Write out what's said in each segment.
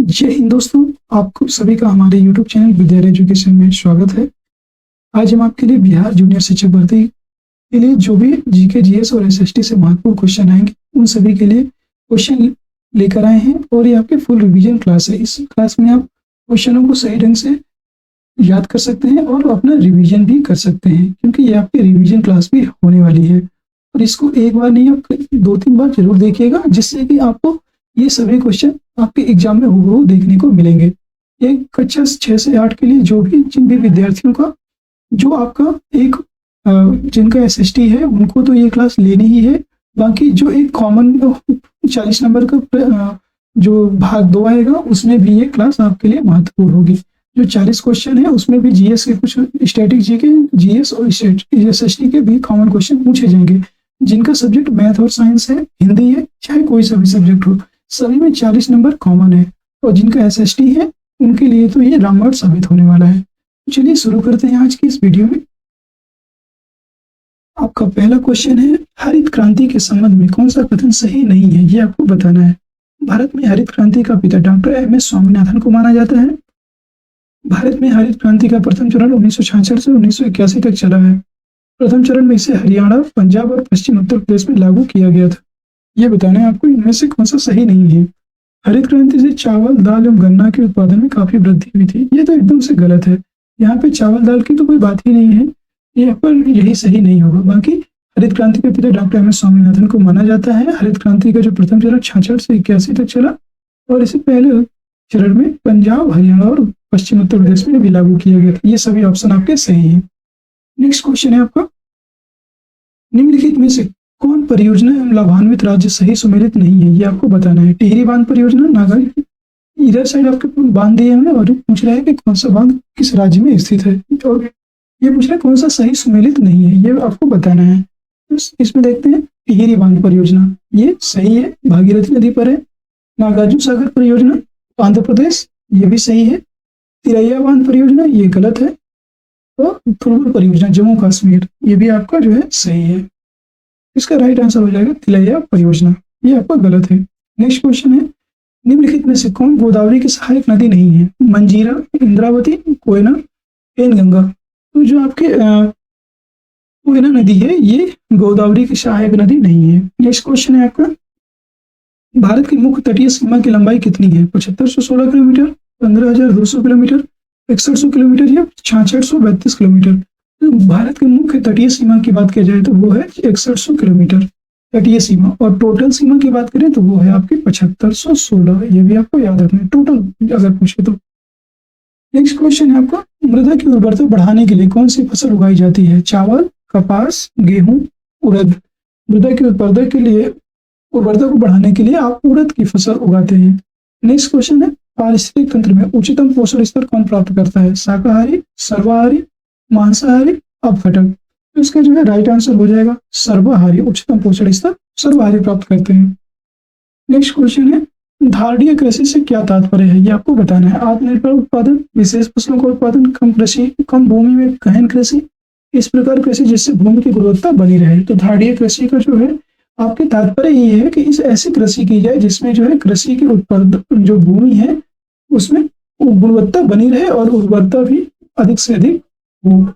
जय हिंद दोस्तों, आपको सभी का हमारे YouTube चैनल विद्यालय एजुकेशन में स्वागत है। आज हम आपके लिए बिहार जूनियर शिक्षक भर्ती के लिए जो भी जीके, जीएस और एसएसटी से महत्वपूर्ण क्वेश्चन आएंगे, उन सभी के लिए क्वेश्चन लेकर आए हैं और ये आपके फुल रिवीजन क्लास है। इस क्लास में आप क्वेश्चनों को सही ढंग से याद कर सकते हैं और अपना रिवीजन भी कर सकते हैं, क्योंकि ये आपकी रिवीजन क्लास भी होने वाली है। और इसको एक बार नहीं, आप 2-3 बार जरूर देखिएगा, जिससे कि आपको ये सभी क्वेश्चन आपके एग्जाम में हूबहू देखने को मिलेंगे। ये कक्षा 6 से 8 के लिए जिन भी विद्यार्थियों का जो आपका एक जिनका एसएसटी है, उनको तो ये क्लास लेनी ही है। बाकी जो एक कॉमन 40 नंबर का जो भाग 2 आएगा, उसमें भी ये क्लास आपके लिए महत्वपूर्ण होगी। जो 40 क्वेश्चन है, उसमें भी जीएस के कुछ स्टैटिक जीके, जीएस और एसएसटी के भी कॉमन क्वेश्चन पूछे जाएंगे। जिनका सब्जेक्ट मैथ और साइंस है, हिंदी है, चाहे कोई सा भी सब्जेक्ट हो, सभी में 40 नंबर कॉमन है। और जिनका एसएसटी है, उनके लिए तो ये रामबाण साबित होने वाला है। चलिए शुरू करते हैं आज की इस वीडियो में। आपका पहला क्वेश्चन है, हरित क्रांति के संबंध में कौन सा कथन सही नहीं है, ये आपको बताना है। भारत में हरित क्रांति का पिता डॉक्टर एम.एस. स्वामीनाथन को माना जाता है। भारत में हरित क्रांति का प्रथम चरण 1966 से 1981 तक चला है। प्रथम चरण में इसे हरियाणा, पंजाब और पश्चिम उत्तर प्रदेश में लागू किया गया था। ये बताना है आपको, इनमें से कौन सा सही नहीं है। हरित क्रांति से चावल, दाल एवं गन्ना के उत्पादन में काफी वृद्धि हुई थी। ये तो एकदम से गलत है। यहाँ पे चावल दाल की तो कोई बात ही नहीं है, यहाँ पर यही सही नहीं होगा। बाकी हरित क्रांति के पिता डॉक्टर एम.एस. स्वामीनाथन को माना जाता है। हरित क्रांति का जो प्रथम चरण 66 से 81 तक चला, और इसे पहले चरण में पंजाब, हरियाणा और पश्चिम उत्तर प्रदेश में भी लागू किया गया था। ये सभी ऑप्शन आपके सही है। नेक्स्ट क्वेश्चन है आपका, निम्नलिखित में से कौन परियोजना एवं लाभान्वित राज्य सही सुमेलित नहीं है, ये आपको बताना है। टिहरी बांध परियोजना, नागालैंड, इधर साइड आपके बांध दिए हैं और पूछ रहा है कि कौन सा बांध किस राज्य में स्थित है, और ये पूछ रहा है कौन सा सही सुमेलित नहीं है, ये आपको बताना है। तो इसमें देखते हैं, टिहरी बांध परियोजना ये सही है, भागीरथी नदी पर है। नागार्जुन सागर परियोजना, आंध्र प्रदेश, ये भी सही है। तिरैया बांध परियोजना, ये गलत है। और फुलपुर परियोजना, जम्मू कश्मीर, ये भी आपका जो है सही है। इसका राइट आंसर हो जाएगा तिलैया परियोजना, ये आपका गलत है। नेक्स्ट क्वेश्चन है, निम्नलिखित में से कौन गोदावरी की सहायक नदी नहीं है। मंजीरा, इंद्रावती, कोयना, पेनगंगा। तो जो आपके कोयना नदी है, ये गोदावरी की सहायक नदी नहीं है। नेक्स्ट क्वेश्चन है आपका, भारत की मुख्य तटीय सीमा की लंबाई कितनी है। 7516 किलोमीटर, 15,200 किलोमीटर, 6100 किलोमीटर या 6632 किलोमीटर। भारत की मुख्य तटीय सीमा की बात की जाए तो वो है 6100 किलोमीटर तटीय सीमा, और टोटल सीमा की बात करें तो वो है आपकी 7516। ये भी आपको याद रखना है, टोटल अगर पूछे तो। नेक्स्ट क्वेश्चन है आपका, मृदा की उर्वरता बढ़ाने के लिए कौन सी फसल उगाई जाती है। चावल, कपास, गेहूं, उड़द। मृदा की उर्वरता को बढ़ाने के लिए आप उड़द की फसल उगाते हैं। नेक्स्ट क्वेश्चन है, पारिस्थितिक तंत्र में उच्चतम पोषण स्तर कौन प्राप्त करता है। शाकाहारी, सर्वाहारी, मांसाहारी, अपघटक। तो इसका जो है राइट आंसर हो जाएगा सर्वाहारी। उच्चतम पोषण स्तर सर्वाहारी प्राप्त करते हैं। नेक्स्ट क्वेश्चन है, धारणीय कृषि से क्या तात्पर्य है, ये आपको बताना है। आत्मनिर्भर उत्पादन, विशेष फसलों का उत्पादन, कम कृषि, कम भूमि में गहन कृषि, इस प्रकार कृषि जिससे भूमि की गुणवत्ता बनी रहे। तो धारणीय कृषि का जो है आपके तात्पर्य ये है कि इस ऐसी कृषि की जाए जिसमें जो है कृषि की उत्पादन जो भूमि है, उसमें गुणवत्ता बनी रहे और उर्वरता भी अधिक से अधिक हो।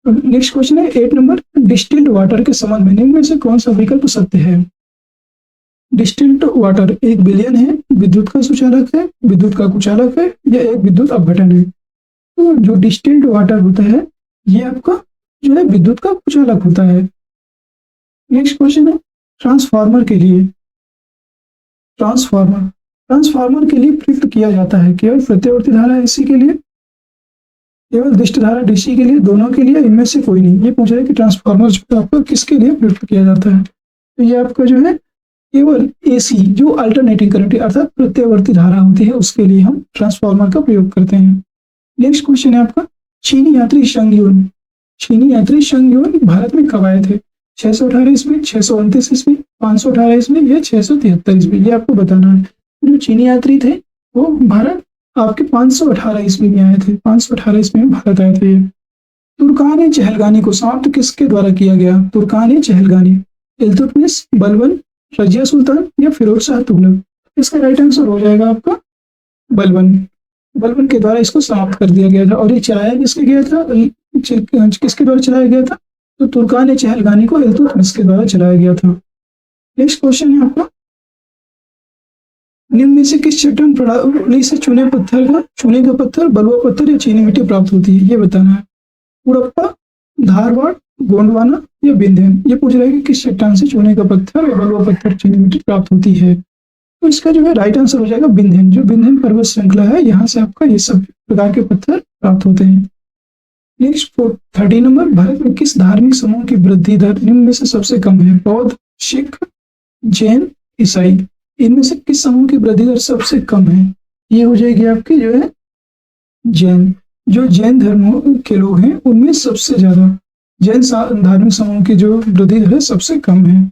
नेक्स्ट क्वेश्चन है 8 नंबर, डिस्टिल्ड वाटर के संबंध में निम्न में से कौन सा विकल्प सत्य है। डिस्टिल्ड वाटर एक विलयन है, विद्युत का सुचालक है, विद्युत का कुचालक है, या एक विद्युत अपघटन है। तो जो डिस्टिल्ड वाटर होता है, ये आपका जो है विद्युत का कुचालक होता है। नेक्स्ट क्वेश्चन है, ट्रांसफार्मर के लिए प्रयुक्त किया जाता है केवल प्रत्यावर्ती धारा एसी के लिए, केवल दिष्ट धारा डीसी के लिए, दोनों के लिए, इनमें से कोई नहीं। ये पूछ रहा है कि ट्रांसफार्मर जो आपका किसके लिए प्रयुक्त किया जाता है। तो ये आपका जो है केवल एसी, जो अल्टरनेटिंग करंट अर्थात प्रत्यावर्ती धारा होती है, उसके लिए हम ट्रांसफार्मर का प्रयोग करते हैं। नेक्स्ट क्वेश्चन है आपका, चीनी यात्री शंगयुन भारत में कब आए थे। 618 ईस्वी, 629 ईस्वी, 518 ईस्वी या 673 ईस्वी, ये आपको बताना है। जो चीनी यात्री थे वो भारत आपके 518 ईस्वी में आए थे। 518 ईस्वी में भारत आए थे। तुर्कान चहलगानी को समाप्त किसके द्वारा किया गया। तुर्कान चहलगानी, इल्तुतमिश, बलबन, रजिया सुल्तान या फिरोज शाह तुगलक। इसका राइट आंसर हो जाएगा आपका बलबन। बलबन के द्वारा इसको समाप्त कर दिया गया था। और ये चलाया किसके गया था, किसके द्वारा चलाया गया था, तो तुर्कान चहलगानी को इल्तुतमिश के द्वारा चलाया गया था। नेक्स्ट क्वेश्चन है आपका, निम्न में से किस चट्टान प्रणाली से चूने का पत्थर, बलुआ पत्थर या चीनी मिट्टी प्राप्त होती है, ये बताना है। उड़प्पा, धारवाड़, गोंडवाना या विंध्यन। ये पूछ रहा है कि किस चट्टान से चूने का पत्थर या बलुआ पत्थर, चीनी मिट्टी प्राप्त होती है। तो इसका जो है राइट आंसर हो जाएगा विंध्यन। जो विंध्यन पर्वत श्रृंखला है, यहाँ से आपका ये सब प्रकार के पत्थर प्राप्त होते हैं। नेक्स्ट 30 नंबर, भारत में किस धार्मिक समूह की वृद्धि दर निम्न में से सबसे कम है। बौद्ध, सिख, जैन, ईसाई। इनमें से किस समूह की वृद्धि दर सबसे कम है, ये हो जाएगी आपकी जो है जैन। जो जैन धर्म के लोग हैं उनमें सबसे ज्यादा जैन धार्मिक समूह की जो वृद्धि दर है सबसे कम है।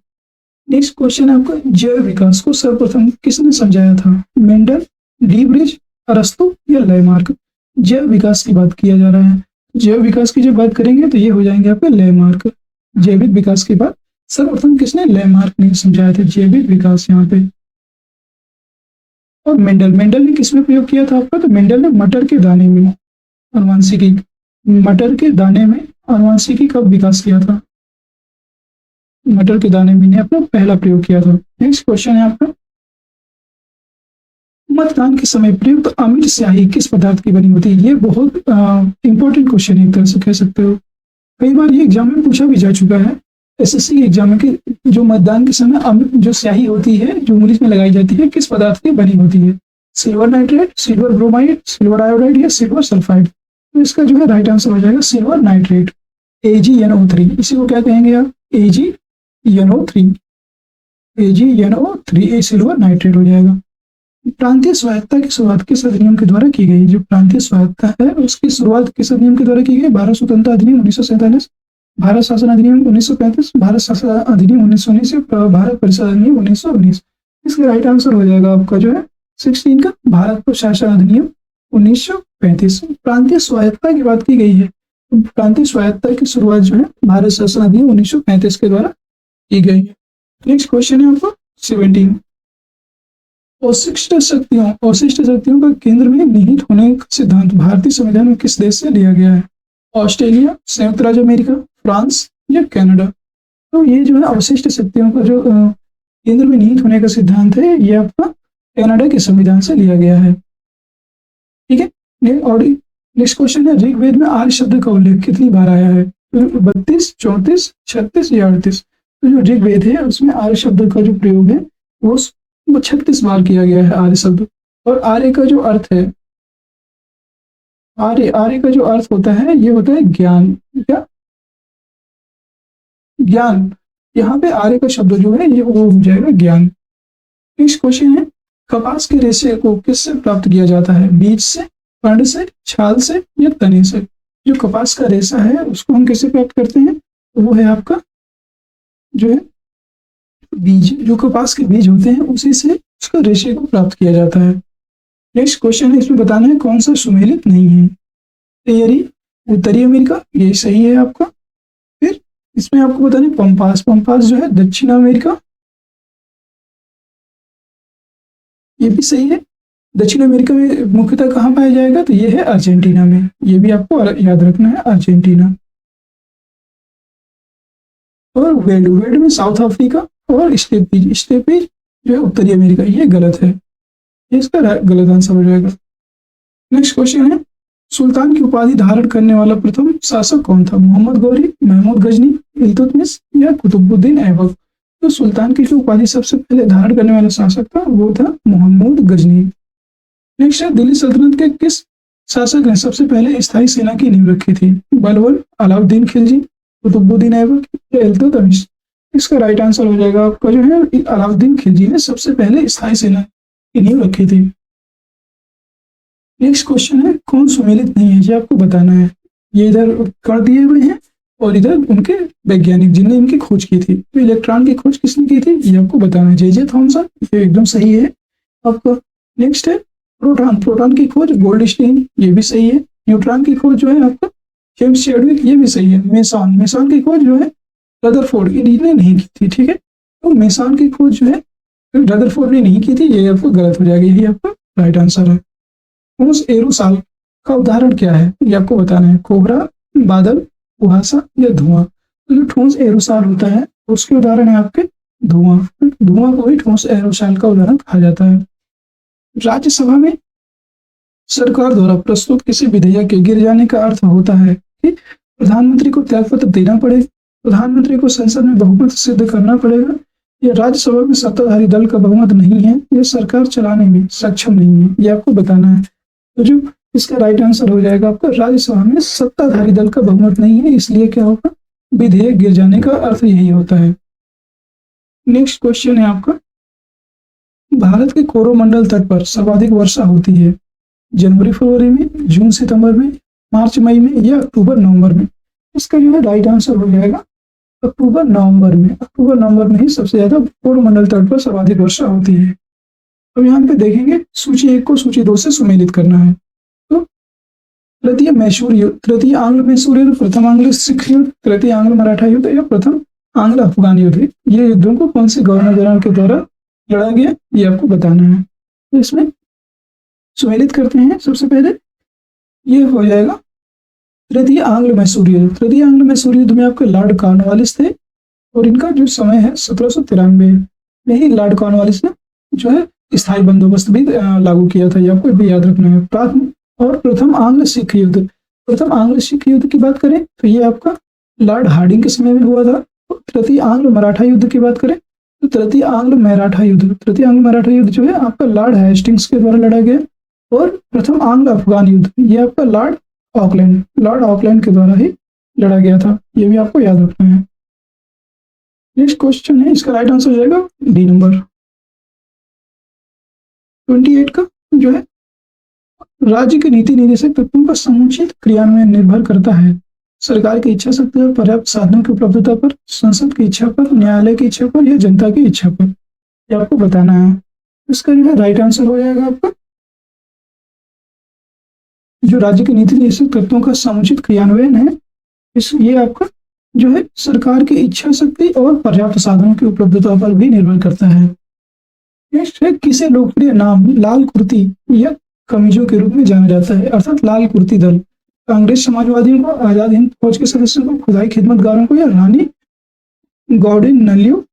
नेक्स्ट क्वेश्चन है आपका, जैव विकास को सर्वप्रथम किसने समझाया था। मेंडल, डी ब्रिज, अरस्तु या लैमार्क। जैव विकास की बात किया जा रहा है। जैव विकास की जब बात करेंगे तो ये हो जाएंगे आपके लैमार्क। जैविक विकास की बात सर्वप्रथम किसने, लैमार्क ने समझाया था जैविक विकास यहाँ पे। और मेंडल ने किसमें प्रयोग किया था आपका, तो मेंडल ने मटर के दाने में आनुवंशिकी, मटर के दाने में आनुवंशिकी का विकास किया था। मटर के दाने में ने अपना पहला प्रयोग किया था। नेक्स्ट क्वेश्चन है आपका, मतदान के समय प्रयुक्त अमीर स्याही किस पदार्थ की बनी होती है। ये बहुत इंपॉर्टेंट क्वेश्चन है, एक तरह से कह सकते हो। कई बार ये एग्जाम में पूछा भी जा चुका है। एसएससी एग्जाम में कि जो मतदान के समय जो स्याही होती है, जो उंगली में लगाई जाती है, किस पदार्थ की बनी होती है। Silver nitrate, silver bromide, silver iodide या सिल्वर सल्फाइड। तो इसका जो है राइट आंसर हो जाएगा सिल्वर नाइट्रेट, AgNO3। इसी को क्या कहेंगे आप, AgNO3। AgNO3 सिल्वर नाइट्रेट हो जाएगा। प्रांतीय स्वायत्तता की शुरुआत किस अधिनियम के द्वारा की गई। जो प्रांतीय स्वायत्तता है उसकी शुरुआत किस अधिनियम के द्वारा की गई। भारत स्वतंत्रता अधिनियम 1947, भारत शासन अधिनियम 1935, भारत शासन अधिनियम 1919 या भारत परिषद अधिनियम 1919। इसका राइट आंसर हो जाएगा आपका जो है 16 का भारत प्रशासन अधिनियम 1935। प्रांतीय स्वायत्तता की बात की गई है। प्रांतीय स्वायत्तता की शुरुआत जो है भारत शासन अधिनियम 1935 के द्वारा की गई है। नेक्स्ट क्वेश्चन है आपको 17, अवशिष्ट शक्तियों का केंद्र में निहित होने का सिद्धांत भारतीय संविधान में किस देश से लिया गया है। ऑस्ट्रेलिया, संयुक्त राज्य अमेरिका, फ्रांस या कनाडा। तो ये जो है अवशिष्ट शक्तियों का जो केंद्र में निहित होने का सिद्धांत है, ये आपका कनाडा के संविधान से लिया गया है। ठीक है। और नेक्स्ट क्वेश्चन है, ऋग्वेद में आर्य शब्द का उल्लेख कितनी बार आया है। 32, 34, 36 या 38। तो जो ऋग्वेद है उसमें आर्य शब्द का जो प्रयोग है वो 36 बार किया गया है, आर्य शब्द। और आर्य का जो अर्थ है, आर्य का जो अर्थ होता है ये होता है ज्ञान। क्या, ज्ञान। यहाँ पे आर्य का शब्द जो है ये वो हो जाएगा ज्ञान। नेक्स्ट क्वेश्चन है, कपास के रेशे को किससे प्राप्त किया जाता है। बीज से, पर्ण से, छाल से या तने से। जो कपास का रेशा है उसको हम किससे प्राप्त करते हैं, तो वो है आपका जो है बीज। जो कपास के बीज होते हैं उसी से उसका रेशे को प्राप्त किया जाता है। नेक्स्ट क्वेश्चन है, इसमें बताना है कौन सा सुमेलित नहीं है। टेरी, उत्तरी अमेरिका, ये सही है आपका। फिर इसमें आपको बताना है पंपास जो है दक्षिण अमेरिका, ये भी सही है। दक्षिण अमेरिका में मुख्यतः कहाँ पाया जाएगा, तो ये है अर्जेंटीना में। ये भी आपको याद रखना है, अर्जेंटीना। और वेल्ड में साउथ अफ्रीका। और स्टेपीज जो है उत्तरी अमेरिका। ये गलत है, ये इसका गलत आंसर हो जाएगा। नेक्स्ट क्वेश्चन है, सुल्तान की उपाधि धारण करने वाला प्रथम शासक कौन था। मोहम्मद गौरी, महमूद गजनी, इल्तुतमिश या कुतुबुद्दीन ऐबक। तो सुल्तान की जो उपाधि सबसे पहले धारण करने वाला शासक था वो था मोहम्मद गजनी। नेक्स्ट है, दिल्ली सल्तनत के किस शासक ने सबसे पहले स्थायी सेना की नींव रखी थी। बलबन, अलाउद्दीन खिलजी, कुतुबुद्दीन ऐबक या इल्तुतमिश। इसका राइट आंसर हो जाएगा आपका जो है अलाउद्दीन खिलजी ने सबसे पहले स्थायी सेना की नींव रखी थी। नेक्स्ट क्वेश्चन है, कौन सुमेलित नहीं है, ये आपको बताना है। ये इधर कर दिए हुए हैं और इधर उनके वैज्ञानिक जिनने इनकी खोज की थी। तो इलेक्ट्रॉन की खोज किसने की थी, ये आपको बताना है। जे थॉमसन, ये एकदम सही है आपको। नेक्स्ट है प्रोटॉन की खोज गोल्डस्टीन, ये भी सही है। न्यूट्रॉन की खोज जो है आपका जेम्स चैडविक, ये भी सही है। मेसॉन की खोज जो है रदरफोर्ड, इन्होंने नहीं की थी। ठीक है, तो मेसॉन की खोज जो है रदरफोर्ड ने नहीं की थी, ये आपको गलत हो जाएगा। यही आपका राइट आंसर है। ठोस एरोसॉल का उदाहरण क्या है, ये आपको बताना है। कोहरा, बादल, कुहासा या धुआं। तो जो ठोस एरोसॉल होता है उसके उदाहरण है आपके धुआं। धुआं को ही ठोस एरोसॉल का उदाहरण कहा जाता है। राज्यसभा में सरकार द्वारा प्रस्तुत किसी विधेयक के गिर जाने का अर्थ होता है कि प्रधानमंत्री को त्यागपत्र देना पड़ेगा, प्रधानमंत्री को संसद में बहुमत सिद्ध करना पड़ेगा, या राज्यसभा में सत्ताधारी दल का बहुमत नहीं है, या सरकार चलाने में सक्षम नहीं है, ये आपको बताना है। तो जो इसका राइट आंसर हो जाएगा आपका राज्यसभा में सत्ताधारी दल का बहुमत नहीं है, इसलिए क्या होगा, विधेयक गिर जाने का अर्थ यही होता है। नेक्स्ट क्वेश्चन है आपका, भारत के कोरोमंडल तट पर सर्वाधिक वर्षा होती है जनवरी फरवरी में, जून सितंबर में, मार्च मई में या अक्टूबर नवंबर में। इसका जो है राइट आंसर हो जाएगा अक्टूबर नवंबर में। अक्टूबर नवंबर में ही सबसे ज्यादा कोरोमंडल तट पर सर्वाधिक वर्षा होती है। अब यहाँ पे देखेंगे सूची 1 को सूची 2 से सुमेलित करना है। तो तृतीय मैसूर युद्ध, तृतीय आंग्ल मैसूर युद्ध, प्रथम आंग्ल सिख युद्ध, तृतीय आंग्ल मराठा युद्ध या प्रथम आंग्ल अफगान युद्ध, ये युद्धों को कौन से गवर्नर जनरल के द्वारा लड़ा गया, ये आपको बताना है। तो इसमें सुमेलित करते हैं। सबसे पहले ये हो जाएगा तृतीय आंग्ल मैसूर युद्ध। तृतीय आंग्ल मैसूर युद्ध में आपके लॉर्ड कॉर्नवालिस थे और इनका जो समय है 1793 में ही लॉर्ड कॉर्नवालिस ने जो है स्थायी बंदोबस्त भी लागू किया था, ये आपको भी याद रखना है। और प्रथम आंग्ल सिख युद्ध, प्रथम आंग्ल सिख युद्ध की बात करें तो ये आपका लॉर्ड हार्डिंग के समय में हुआ था। तृतीय आंग्ल मराठा युद्ध की बात करें तो तृतीय आंग्ल मराठा युद्ध, तृतीय आंग्ल मराठा युद्ध जो है आपका लॉर्ड हेस्टिंग्स के द्वारा लड़ा गया। और प्रथम आंग्ल अफगान युद्ध ये आपका लॉर्ड ऑकलैंड के द्वारा ही लड़ा गया था, ये भी आपको याद रखना है। नेक्स्ट क्वेश्चन है, इसका राइट आंसर हो जाएगा डी नंबर 28 का जो है, राज्य के नीति निर्देशक तत्वों का समुचित क्रियान्वयन निर्भर करता है सरकार की इच्छा शक्ति और पर्याप्त साधनों की उपलब्धता पर, संसद की इच्छा पर, न्यायालय की इच्छा पर या जनता की इच्छा पर, ये आपको बताना है। इसका जो है राइट आंसर हो जाएगा आपका जो राज्य के नीति निर्देशक तत्वों का समुचित क्रियान्वयन है, ये आपका जो है सरकार की इच्छा शक्ति और पर्याप्त साधनों की उपलब्धता पर भी निर्भर करता है। नेक्स्ट है, किसे लोकप्रिय नाम लाल कुर्ती या कमीजों के रूप में जाना जाता है, अर्थात लाल कुर्ती दल कांग्रेस समाजवादियों को, आजाद हिंद फौज के सदस्यों को, खुदाई खिदमतगारों को या रानी गौडिनलियो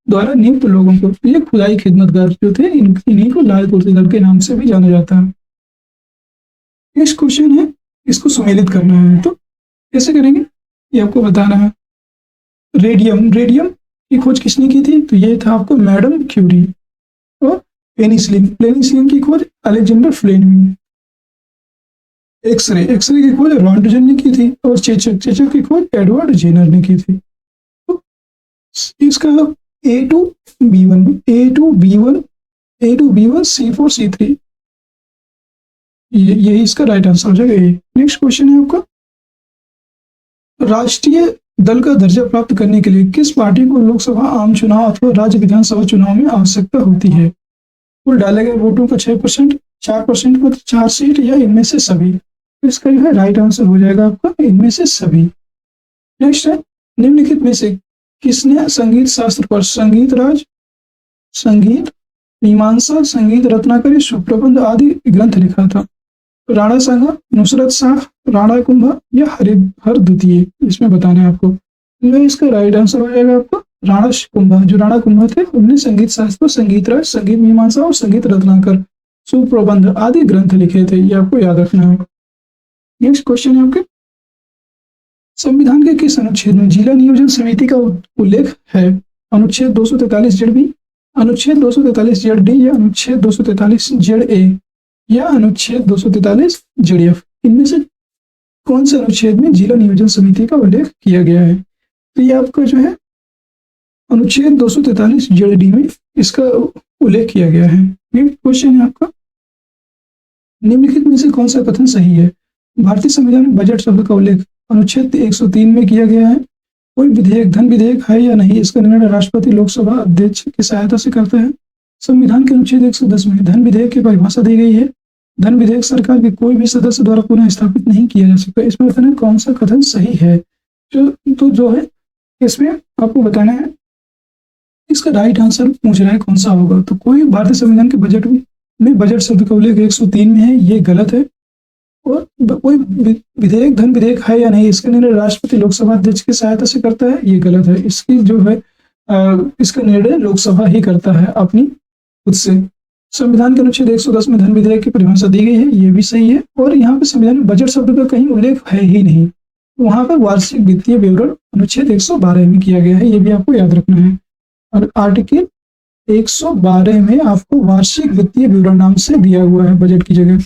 द्वारा नियुक्त लोगों को। ये खुदाई खिदमतगार जो थे इन्हीं को लाल कुर्ती दल के नाम से भी जाना जाता है। नेक्स्ट क्वेश्चन है, इसको सुमेलित करना है, तो कैसे करेंगे ये आपको बताना है। रेडियम की खोज किसने की थी, तो ये था आपको मैडम क्यूरी। और पेनिसिलिन की खोज अलेक्जेंडर फ्लेमिंग। एक्सरे की खोज रॉन्टजन ने की थी। और चेचक की खोज एडवर्ड जेनर ने की थी। तो इसका A2B1 C4 C3 यही इसका राइट आंसर हो जाएगा। नेक्स्ट क्वेश्चन है आपका, राष्ट्रीय दल का दर्जा प्राप्त करने के लिए किस पार्टी को लोकसभा आम चुनाव अथवा राज्य विधानसभा चुनाव में आवश्यकता होती है। कुल डाले गए वोटों का 6%, 4% मतलब 4 सीट, या इनमें से सभी। इसका जो है राइट आंसर हो जाएगा आपका इनमें से सभी। नेक्स्ट है, निम्नलिखित में से किसने संगीत शास्त्र पर संगीत राज, संगीत मीमांसा, संगीत रत्नाकरी, सुप्रबंध आदि ग्रंथ लिखा था। राणा सांगा, नुसरत शाह, राणा कुंभा या हर द्वितीय, इसमें बताना है आपको। तो इसका राइट आंसर हो जाएगा आपका राणा कुंभा। जो राणा कुंभा थे उन्होंने संगीत शास्त्र, संगीत राज, संगीत मीमांसा और संगीत रत्नाकर, सुप्रबंध आदि ग्रंथ लिखे थे, ये आपको याद रखना है। नेक्स्ट क्वेश्चन है आपके, संविधान के किस अनुच्छेद में जिला नियोजन समिति का उल्लेख है। अनुच्छेद 243 जेड बी, अनुच्छेद 243 जेड डी या अनुच्छेद 243 जेड ए या अनुच्छेद 243 जेड एफ, इनमें से कौन से अनुच्छेद में जिला नियोजन समिति का उल्लेख किया गया है। तो ये आपका जो है अनुच्छेद 243 जेड डी में इसका उल्लेख किया गया है। नेक्स्ट क्वेश्चन है आपका, निम्नलिखित में से कौन सा कथन सही है। भारतीय संविधान में बजट शब्द का उल्लेख अनुच्छेद 103 में किया गया है। कोई विधेयक धन विधेयक है या नहीं, इसका निर्णय राष्ट्रपति लोकसभा अध्यक्ष की सहायता से करता है। संविधान के अनुच्छेद 110 में धन विधेयक की परिभाषा दी गई है। धन विधेयक सरकार के कोई भी सदस्य द्वारा पुनः स्थापित नहीं किया जा सकता। इसमें बताना है कौन सा कथन सही है। जो है इसमें आपको बताना है इसका राइट आंसर पूछ रहा है कौन सा होगा। तो कोई भारतीय संविधान के बजट में में बजट शब्द का उल्लेख 103 में है, ये गलत है। और कोई विधेयक धन विधेयक है या नहीं, इसका निर्णय राष्ट्रपति लोकसभा अध्यक्ष की सहायता से करता है, ये गलत है। इसकी जो है इसका निर्णय लोकसभा ही करता है अपनी खुद से। संविधान के अनुच्छेद 110 में धन विधेयक की परिभाषा दी गई है, ये भी सही है। और यहाँ पे संविधान में बजट शब्द का कहीं उल्लेख है ही नहीं, वहां पर वार्षिक वित्तीय विवरण अनुच्छेद 112 में किया गया है, ये भी आपको याद रखना है। और आर्टिकल 112 में आपको वार्षिक वित्तीय विवरण नाम से दिया हुआ है बजट की जगह,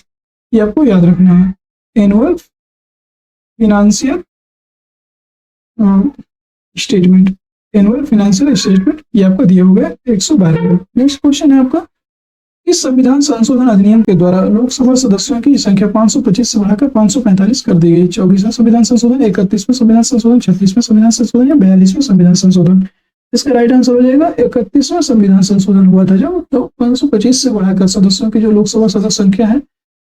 ये आपको याद रखना है। Annual financial statement, annual financial statement ये आपको दिया हुआ है 112 में। नेक्स्ट क्वेश्चन है आपका, इस संविधान संशोधन अधिनियम के द्वारा लोकसभा सदस्यों की संख्या 525 से बढ़ाकर 545 कर दी गई। 24वां संविधान संशोधन, 31वां संविधान संशोधन, 36वां संविधान संशोधन या 42वां संविधान संशोधन? इसका राइट आंसर हो जाएगा 31वां संविधान संशोधन हुआ था, जब तो 525 से बढ़ाकर सदस्यों की जो लोकसभा सदस्य संख्या है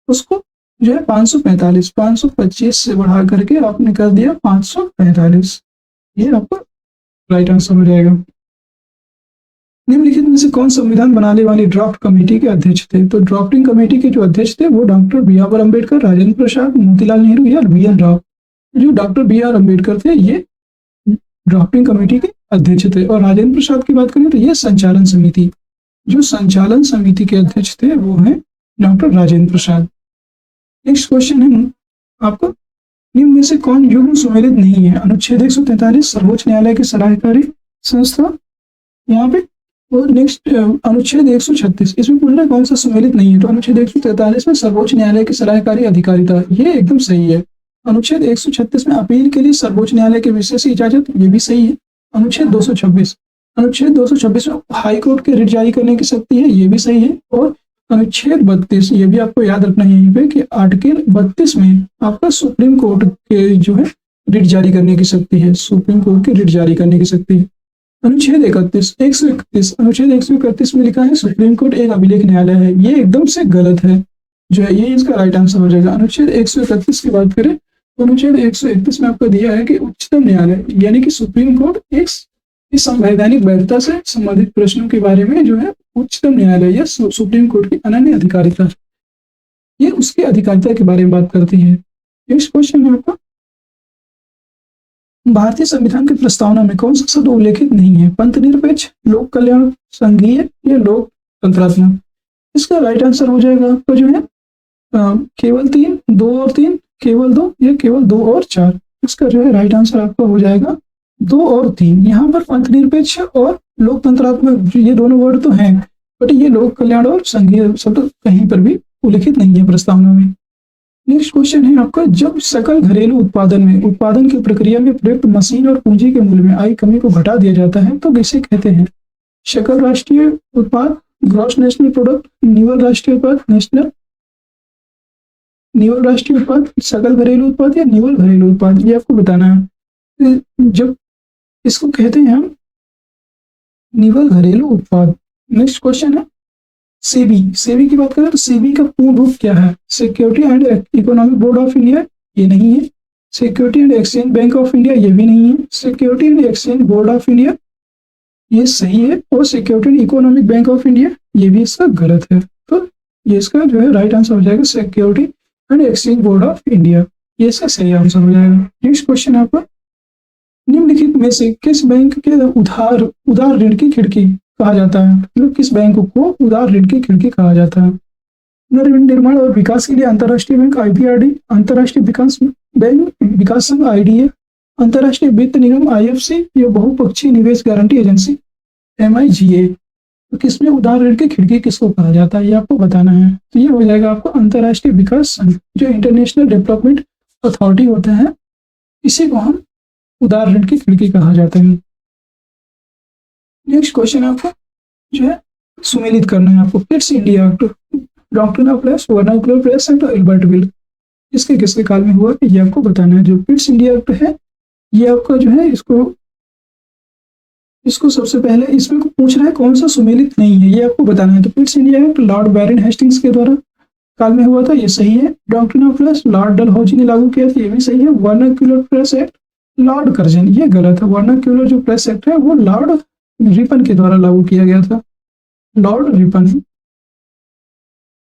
उसको जो है 545, 525 से बढ़ा करके आपने कर दिया 545, ये आपका राइट आंसर हो जाएगा। निम्नलिखित में से कौन संविधान बनाने वाली ड्राफ्ट कमेटी के अध्यक्ष थे? तो ड्राफ्टिंग कमेटी के जो अध्यक्ष थे वो डॉक्टर बी.आर. अम्बेडकर, राजेंद्र प्रसाद, मोतीलाल नेहरू या बी.एन. राव। जो डॉक्टर बी.आर. अम्बेडकर थे ये ड्राफ्टिंग कमेटी के अध्यक्ष थे। और राजेंद्र प्रसाद की बात करें तो ये संचालन समिति, जो संचालन समिति के अध्यक्ष थे वो है doctor Rajendra Prasad. Next question है आपको, निम्न में से कौन युग्म सुमेलित नहीं है? अनुच्छेद 143 सर्वोच्च न्यायालय की सलाहकारी संस्था यहाँ पे। और नेक्स्ट अनुच्छेद 136 इसमें पूछ रहा है कौन सा सुमेलित नहीं है, तो अनुच्छेद 143 में सर्वोच्च न्यायालय की सलाहकारी अधिकारिता, ये एकदम सही है। अनुच्छेद 136 में अपील के लिए सर्वोच्च न्यायालय के विशेष इजाजत, ये भी सही है। अनुच्छेद 226 में हाई कोर्ट के रिट जारी करने की शक्ति है, ये भी सही है। और अनुच्छेद 32 ये भी आपको याद रखना है यहीं पे कि आर्टिकल 32 में आपका सुप्रीम कोर्ट के जो है रिट जारी करने की शक्ति है, सुप्रीम कोर्ट के रिट जारी करने की शक्ति है। अनुच्छेद 131 में लिखा है सुप्रीम कोर्ट एक अभिलेख न्यायालय है, ये एकदम से गलत है, जो है ये इसका राइट आंसर हो जाएगा। अनुच्छेद 131 की बात करें तो अनुच्छेद 131 में आपको दिया है कि उच्चतम न्यायालय यानी कि सुप्रीम कोर्ट एक संवैधानिक वैधता से संबंधित प्रश्नों के बारे में जो है उच्चतम न्यायालय या सुप्रीम कोर्ट की अनन्य अधिकारिता, ये उसकी अधिकारिता के बारे में बात करती है। नेक्स्ट क्वेश्चन है आपका, भारतीय संविधान की प्रस्तावना में कौन सा शब्द उल्लेखित नहीं है? पंथ निरपेक्ष, लोक कल्याण, संघीय या लोकतंत्रात्मक? इसका राइट आंसर हो जाएगा आपका जो है केवल 3, 2 और 3, केवल 2 या केवल 2 और 4। इसका जो है राइट आंसर आपका हो जाएगा 2 और 3। यहाँ पर पंथ निरपेक्ष और लोकतंत्रात्मक ये दोनों वर्ड तो हैं, बट ये लोक कल्याण और संघीय शब्द कहीं पर भी उल्लेखित नहीं है प्रस्तावना में। नेक्स्ट क्वेश्चन है आपका, जब सकल घरेलू उत्पादन में उत्पादन की प्रक्रिया में प्रयुक्त मशीन और पूंजी के मूल्य में आई कमी को घटा दिया जाता है तो किसे कहते हैं? सकल राष्ट्रीय उत्पाद, ग्रॉस नेशनल प्रोडक्ट, निवल राष्ट्रीय उत्पाद, निवल राष्ट्रीय उत्पाद, सकल घरेलू उत्पाद या निवल घरेलू उत्पाद, ये आपको बताना है। जब इसको कहते हैं हम निवल घरेलू उत्पाद। नेक्स्ट क्वेश्चन है सेबी की बात करें तो सेबी का पूर्ण रूप क्या है? Security and economic board of India, ये नहीं है। Security and exchange bank of India, ये भी नहीं है। Security and exchange board of India, ये सही है। और security and economic bank of India, ये भी इसका गलत है। तो ये इसका जो है राइट आंसर हो जाएगा security and exchange board of India, ये इसका सही आंसर हो जाएगा। नेक्स्ट क्वेश्चन है आपका, निम्नलिखित में से किस बैंक के उदार ऋण की खिड़की कहा जाता है? मतलब किस बैंक को उदार ऋण की खिड़की कहा जाता है? निर्माण और विकास के लिए अंतर्राष्ट्रीय बैंक IBRD, अंतर्राष्ट्रीय विकास बैंक विकास संघ IDA, अंतर्राष्ट्रीय वित्त निगम IFC या बहुपक्षीय निवेश गारंटी एजेंसी MIGA। तो किसमें उदार ऋण की खिड़की किसको कहा जाता है, ये आपको बताना है। तो ये हो जाएगा आपको अंतर्राष्ट्रीय विकास संघ, जो इंटरनेशनल डेवलपमेंट अथॉरिटी होते हैं, इसी को हम उदार ऋण की खिड़की कहा जाता है। नेक्स्ट क्वेश्चन आपको जो है सुमेलित करना है आपको। Pitt's India act, doctrine of lapse, vernacular press act और एल्बर्ट बिल, इसके किसके काल में हुआ ये आपको बताना है। जो पिट्स इंडिया एक्ट है ये आपका जो है इसको सबसे पहले इसमें पूछ रहा है कौन सा सुमेलित नहीं है, ये आपको बताना है। तो पिट्स इंडिया एक्ट लॉर्ड बैरन हेस्टिंग्स के द्वारा काल में हुआ था, ये सही है। Doctrine of lapse Lord Dalhousie ने लागू किया था, ये भी सही है। Vernacular press act Lord Curzon, ये गलत है। वर्नाक्युलर जो प्रेस एक्ट है वो लॉर्ड रिपन के द्वारा लागू किया गया था, लॉर्ड रिपन।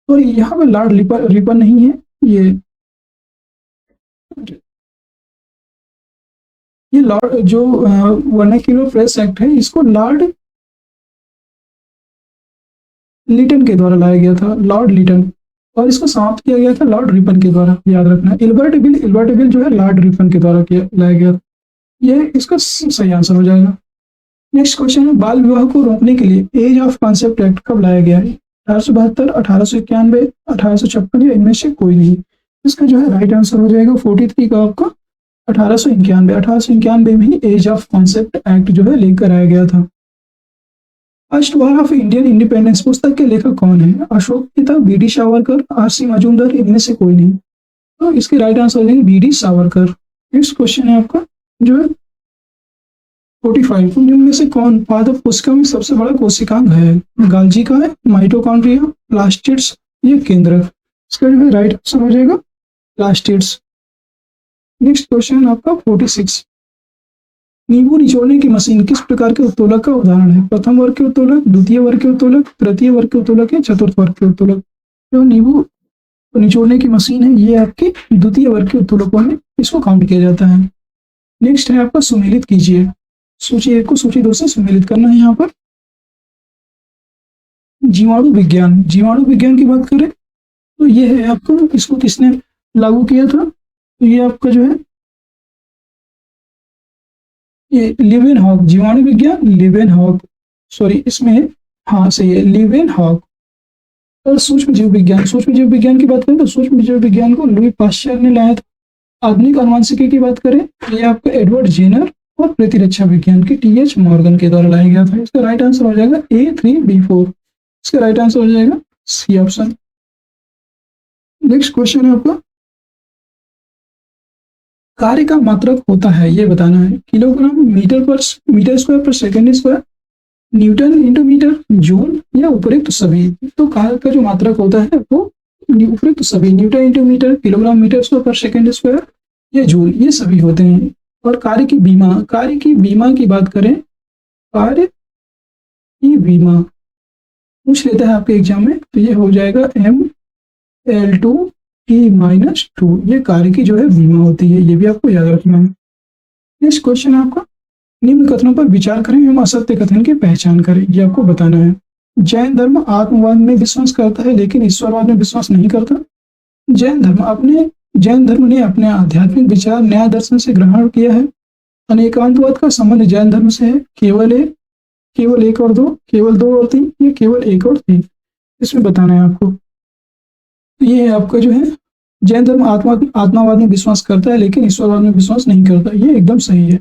और यहाँ पे लॉर्ड रिपन नहीं है, ये लॉर्ड जो वर्नाक्यूलर प्रेस एक्ट है, इसको लॉर्ड लिटन के द्वारा लाया गया था, लॉर्ड लिटन, और इसको समाप्त किया गया था लॉर्ड रिपन के द्वारा, याद रखना। इल्बर्ट बिल जो है लॉर्ड रिपन के द्वारा लाया गया था। ये इसका सही आंसर हो जाएगा। नेक्स्ट क्वेश्चन है, बाल विवाह को रोकने के लिए एज ऑफ कॉन्सेप्ट एक्ट कब लाया गया है? 1872, 1891, 1856 या इनमें से कोई नहीं। इसका जो है राइट आंसर हो जाएगा 43 का आपका 1891। 1891 में ही एज ऑफ कॉन्सेप्ट एक्ट जो है लेकर आया गया था। First war of Indian independence पुस्तक के लेखक कौन है? अशोक पिता, B D Savarkar, R C. Majumdar, इनमें से कोई नहीं। तो इसके राइट आंसर हो जाएंगे B D Savarkar. Next question है आपका जो है 45, इनमें से कौन पादप कोशिका में सबसे बड़ा कोशिकांग है? गाल्जी का है, माइटोकॉन्ड्रिया, प्लास्टिड्स, ये केंद्रक। इसका जो है राइट आंसर हो जाएगा प्लास्टिड्स। नेक्स्ट क्वेश्चन आपका 46, नींबू निचोड़ने की मशीन किस प्रकार के उत्तोलक का उदाहरण है? प्रथम वर्ग के उत्तोलक, द्वितीय वर्ग के उत्तोलक, तृतीय वर्ग के उत्तोलक या चतुर्थ वर्ग के उत्तोलक? जो नींबू निचोड़ने की मशीन है, ये आपके द्वितीय वर्ग के उत्तोलकों में इसको काउंट किया जाता है। नेक्स्ट है आपका सुमेलित कीजिए। सूची 1 को सूची 2 से सुमेलित करना है। यहाँ पर जीवाणु विज्ञान की बात करें तो ये है आपको, इसको किसने लागू किया था? तो ये आपका जो है ये लीवेनहॉक, जीवाणु विज्ञान लीवेनहॉक, सॉरी इसमें हाँ सही है लीवेनहॉक। और सूक्ष्म जीव विज्ञान की बात करें तो सूक्ष्म जीव विज्ञान को लुई पाश्चर ने लाया था। आधुनिक अनुवांशिकी की बात करें तो ये आपका एडवर्ड जेनर और प्रतिरक्षा विज्ञान की टी.एच. मॉर्गन के द्वारा लाया गया था। इसका राइट आंसर हो जाएगा A3B4। इसका राइट आंसर हो जाएगा सी ऑप्शन। नेक्स्ट क्वेश्चन है आपका, कार्य का मात्रक होता है ये बताना है। किलोग्राम, मीटर स्क्वायर पर second square, newton into metre, joule या उपरोक्त सभी? तो कार्य का जो मात्रक होता है वो उपरोक्त सभी, newton into metre, kilogram, metre square पर सेकेंड स्क्वायर या जूल, ये सभी होते हैं। और कार्य की बीमा की बात करें, कार्य की बीमा पूछ लेता है आपके एग्जाम में, तो ये हो जाएगा ML2E-2। ये कार्य की जो है बीमा होती है, ये भी आपको याद रखना है। नेक्स्ट क्वेश्चन है आपका, निम्न कथनों पर विचार करें एवं असत्य कथन की पहचान करें, ये आपको बताना है। जैन धर्म आत्मवाद में विश्वास करता है लेकिन ईश्वरवाद में विश्वास नहीं करता। जैन धर्म ने अपने आध्यात्मिक विचार न्याय दर्शन से ग्रहण किया है। अनेकांतवाद का संबंध जैन धर्म से है, केवल 1 और 2, केवल 2 और 3, ये केवल 1 और 3, इसमें बताना है आपको। ये आपका जो है जैन धर्म आत्मावाद में विश्वास करता है लेकिन ईश्वरवाद में विश्वास नहीं करता, ये एकदम सही है।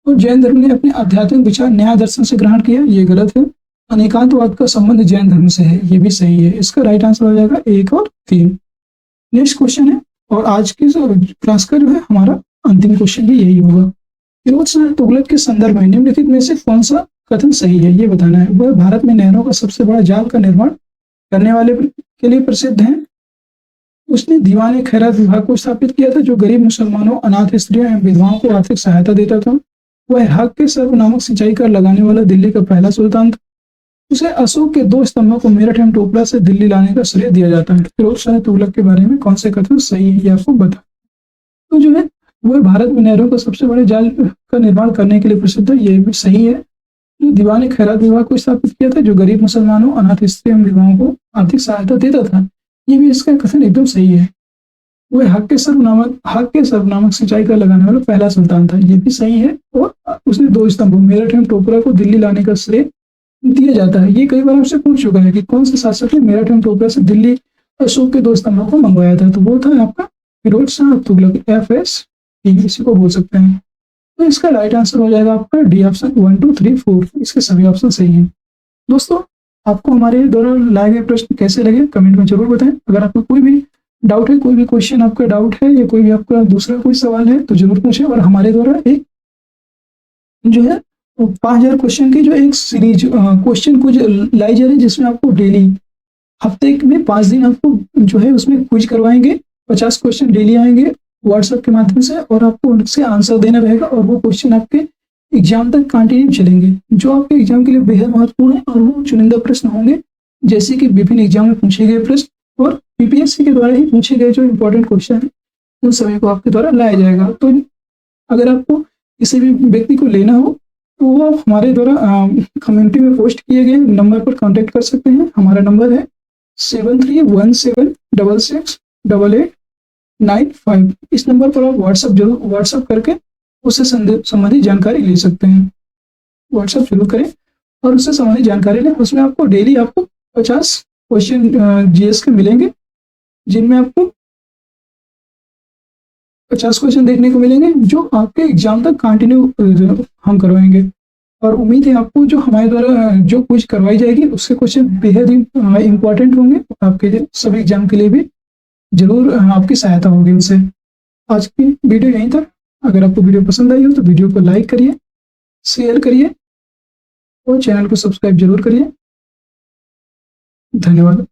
और जैन धर्म ने अपने आध्यात्मिक विचार न्याय दर्शन से ग्रहण किया, ये गलत है। अनेकांतवाद का संबंध जैन धर्म से है, ये भी सही है। इसका राइट आंसर हो जाएगा 1 और 3। नेक्स्ट क्वेश्चन है, और आज की क्लास का जो है हमारा अंतिम क्वेश्चन भी यही होगा। फिरोज तुगलक के संदर्भ में निम्नलिखित में से कौन सा कथन सही है ये बताना है। वह भारत में नहरों का सबसे बड़ा जाल का निर्माण करने वाले के लिए प्रसिद्ध है। उसने दीवान खैरात विभाग को स्थापित किया था जो गरीब मुसलमानों, अनाथ स्त्रियों एवं विधवाओं को आर्थिक सहायता देता था। वह हक के सर्व नामक सिंचाई कर लगाने वाला दिल्ली का पहला सुल्तान था। उसे अशोक के 2 स्तंभों को मेरठ एवं टोपरा से दिल्ली लाने का श्रेय दिया जाता है। फिरोज शाह तुगलक के बारे में कौन से कथन सही है ये आपको बता। तो जो है वह भारत में नहरों का सबसे बड़े जाल का निर्माण करने के लिए प्रसिद्ध है, ये भी सही है। दीवान खैरात विभाग को स्थापित किया था जो गरीब मुसलमानों, अनाथ स्त्रियों एवं विधवाओं को आर्थिक सहायता देता था, ये भी इसका कथन एकदम सही है। वह हक के सर्व नामक सिंचाई कर लगाने वाला पहला सुल्तान था, ये भी सही है। और उसने 2 स्तंभों मेरठ एवं टोपरा को दिल्ली लाने का श्रेय दिया जाता है। ये कई बार आपसे पूछ चुका है कि कौन से शासक ने मेरठ एवं टोपरा से दिल्ली अशोक के 2 स्तंभों को मंगवाया था, तो वो था आपका फिरोज शाह तुगलक, FS, इसी को बोल सकते हैं। तो इसका राइट आंसर हो जाएगा आपका डी ऑप्शन 1, 2, 3, 4, इसके सभी ऑप्शन सही हैं। दोस्तों आपको हमारे द्वारा लाए गए प्रश्न कैसे लगे कमेंट में जरूर बताएं। अगर आपको कोई भी डाउट है, कोई भी क्वेश्चन आपका डाउट है या कोई भी आपका दूसरा कोई सवाल है तो जरूर पूछें। और हमारे द्वारा एक जो है 5000 क्वेश्चन की जो एक सीरीज क्वेश्चन कुछ लाई जा रही है जिसमें आपको डेली हफ्ते में 5 दिन आपको जो है उसमें क्विज करवाएंगे। 50 क्वेश्चन डेली आएंगे व्हाट्सएप के माध्यम से और आपको उनसे आंसर देना रहेगा और वो क्वेश्चन आपके एग्जाम तक कंटिन्यू चलेंगे, जो आपके एग्जाम के लिए बेहद महत्वपूर्ण है। और वो चुनिंदा प्रश्न होंगे जैसे कि विभिन्न एग्जाम में पूछे गए प्रश्न और पीपीएससी के द्वारा ही पूछे गए जो इम्पोर्टेंट क्वेश्चन है उन सभी को आपके द्वारा लाया जाएगा। तो अगर आपको किसी भी व्यक्ति को लेना हो तो वो हमारे द्वारा कम्युनिटी में पोस्ट किए गए नंबर पर कांटेक्ट कर सकते हैं। हमारा नंबर है 7317668895। इस नंबर पर आप व्हाट्सअप करके उससे संबंधित जानकारी ले सकते हैं। व्हाट्सअप जरूर करें और उससे संबंधित जानकारी लें। उसमें आपको डेली आपको 50 क्वेश्चन जीएस के मिलेंगे, जिनमें आपको 50 क्वेश्चन देखने को मिलेंगे जो आपके एग्जाम तक कंटिन्यू हम करवाएंगे। और उम्मीद है आपको जो हमारे द्वारा जो कुछ करवाई जाएगी उसके क्वेश्चन बेहद ही इम्पोर्टेंट होंगे, आपके सभी एग्जाम के लिए भी जरूर आपकी सहायता होगी इनसे। आज की वीडियो यहीं तक। अगर आपको वीडियो पसंद आई हो तो वीडियो को लाइक करिए, शेयर करिए और चैनल को सब्सक्राइब जरूर करिए। धन्यवाद।